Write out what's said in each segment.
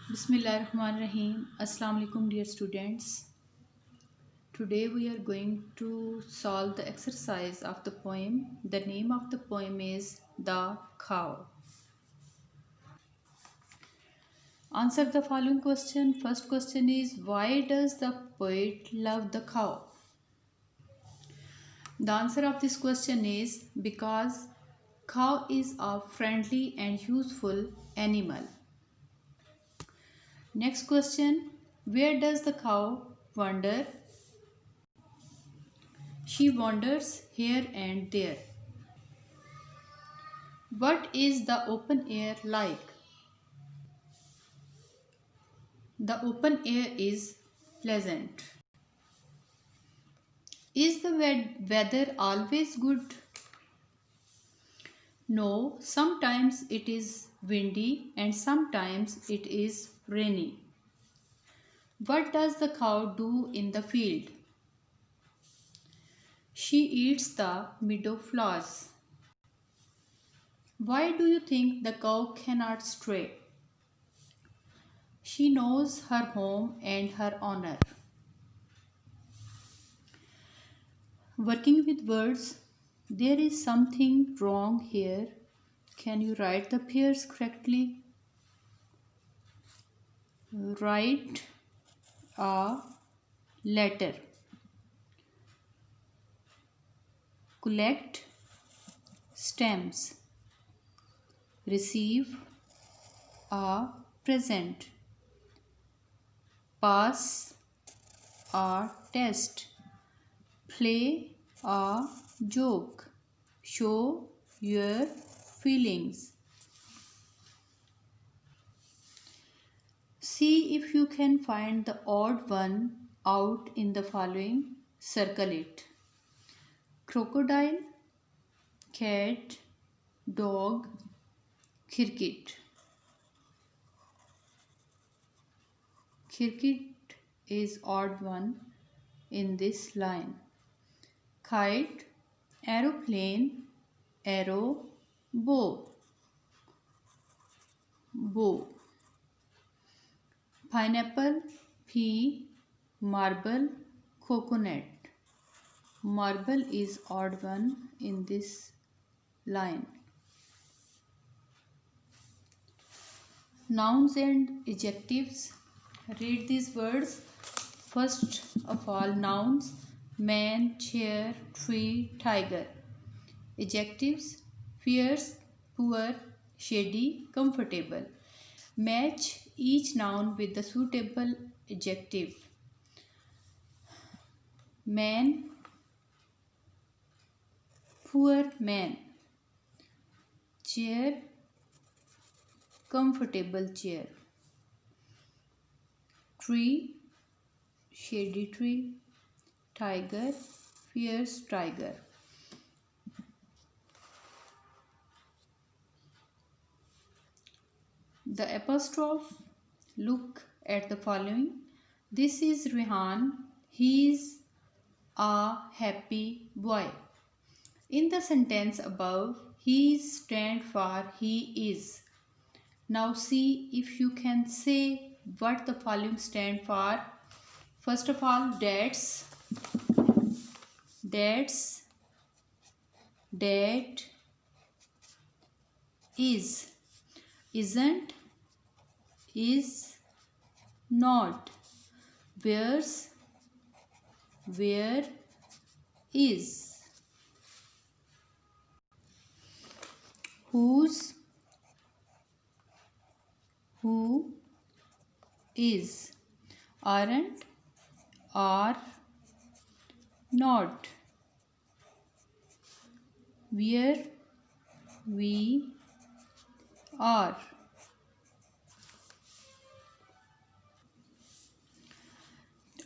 Bismillahirrahmanirrahim. Assalamu alaikum dear students. Today we are going to solve the exercise of the poem. The name of the poem is The Cow. Answer the following question. First question is, why does the poet love the cow? The answer of this question is because cow is a friendly and useful animal. Next question, where does the cow wander? She wanders here and there. What is the open air like? The open air is pleasant. Is the weather always good? No, sometimes it is windy and sometimes it is rainy. What does the cow do in the field? She eats the meadow flowers. Why do you think the cow cannot stray? She knows her home and her owner. Working with words, there is something wrong here. Can you write the pairs correctly? Write a letter. Collect stamps. Receive a present. Pass a test. Play a joke. Show your feelings. See if you can find the odd one out in the following. Circle it. Crocodile, cat, dog, cricket. Cricket is odd one in this line. Kite, aeroplane, arrow, bow. Bow. Pineapple, pea, marble, coconut. Marble is odd one in this line. Nouns and adjectives. Read these words. First of all, nouns: man, chair, tree, tiger. Adjectives: fierce, poor, shady, comfortable. Match each noun with the suitable adjective. Man, poor man. Chair, comfortable chair. Tree, shady tree. Tiger, fierce tiger. The apostrophe. Look at the following. This is Rehan. He is a happy boy. In the sentence above, he stand for he is. Now see if you can say what the following stand for. First of all, that's, that, is, isn't, is, not, where's, where, is, whose, who, is, aren't, are, not, where, we, are.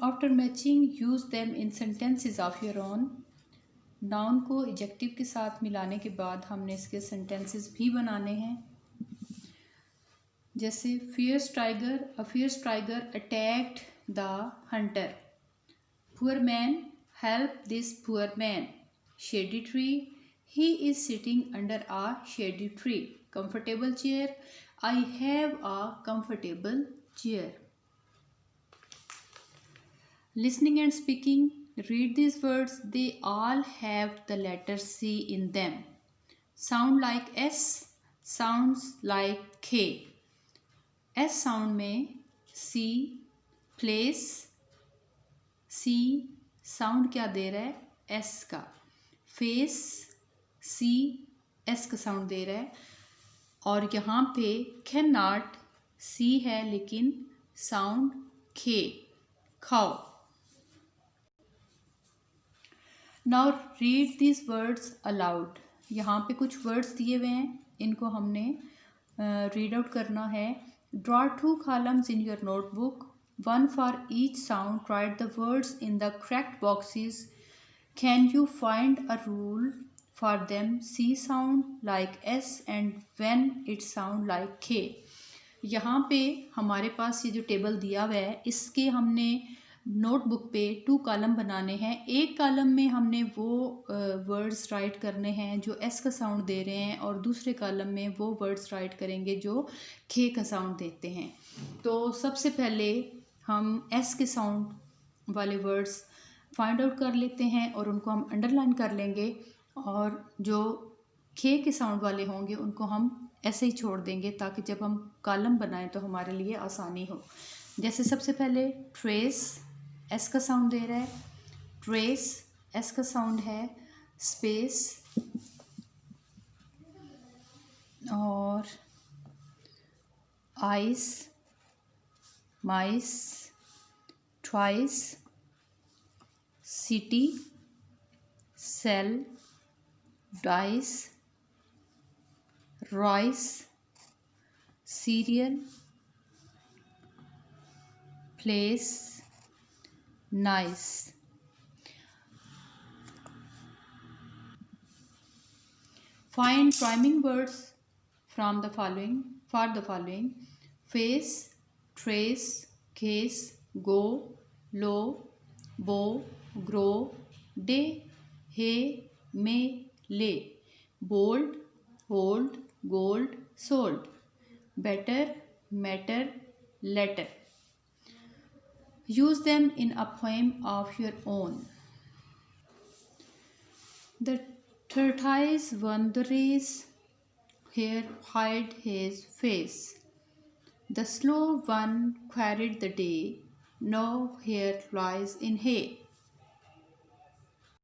After matching, use them in sentences of your own. Noun को adjective के साथ मिलाने के बाद हमने इसके sentences भी बनाने हैं. जैसे fierce tiger, a fierce tiger attacked the hunter. Poor man, help this poor man. Shady tree, he is sitting under a shady tree. Comfortable chair, I have a comfortable chair. Listening and speaking, read these words. They all have the letter C in them. Sound like S, sounds like K. S sound में C, place, C sound क्या दे रहा है? S का. Face, C S का sound दे रहा है. और यहाँ पे कैन नॉट C है लेकिन साउंड K. खाओ. Now read this words allowed. यहाँ पे कुछ वर्ड्स दिए हुए हैं, इनको हमने रीड आउट करना है. Draw 2 columns in your notebook, one for each sound. Write the words in the correct boxes. Can you find a rule for them? C sound like S and when it sound like K. यहाँ पे हमारे पास ये जो table दिया हुआ है, इसके हमने नोटबुक पे 2 कॉलम बनाने हैं. एक कॉलम में हमने वो वर्ड्स राइट करने हैं जो एस का साउंड दे रहे हैं, और दूसरे कॉलम में वो वर्ड्स राइट करेंगे जो के का साउंड देते हैं. तो सबसे पहले हम एस के साउंड वाले वर्ड्स फाइंड आउट कर लेते हैं और उनको हम अंडरलाइन कर लेंगे, और जो के के साउंड वाले होंगे उनको हम ऐसे ही छोड़ देंगे ताकि जब हम कॉलम बनाएं तो हमारे लिए आसानी हो. जैसे सबसे पहले ट्रेस, एस का साउंड दे रहा है. ट्रेस एस का साउंड है. स्पेस और ice, mice, twice, city, cell, dice, rice, cereal, place, nice. Find rhyming words from the following for the following: face, trace, case, go, low, bow, grow, day, hay, may, lay, bold, hold, gold, sold, better, matter, letter. Use them in a poem of your own. The tortoise won the race, here hide his face. The slow one carried the day, now here lies in hay.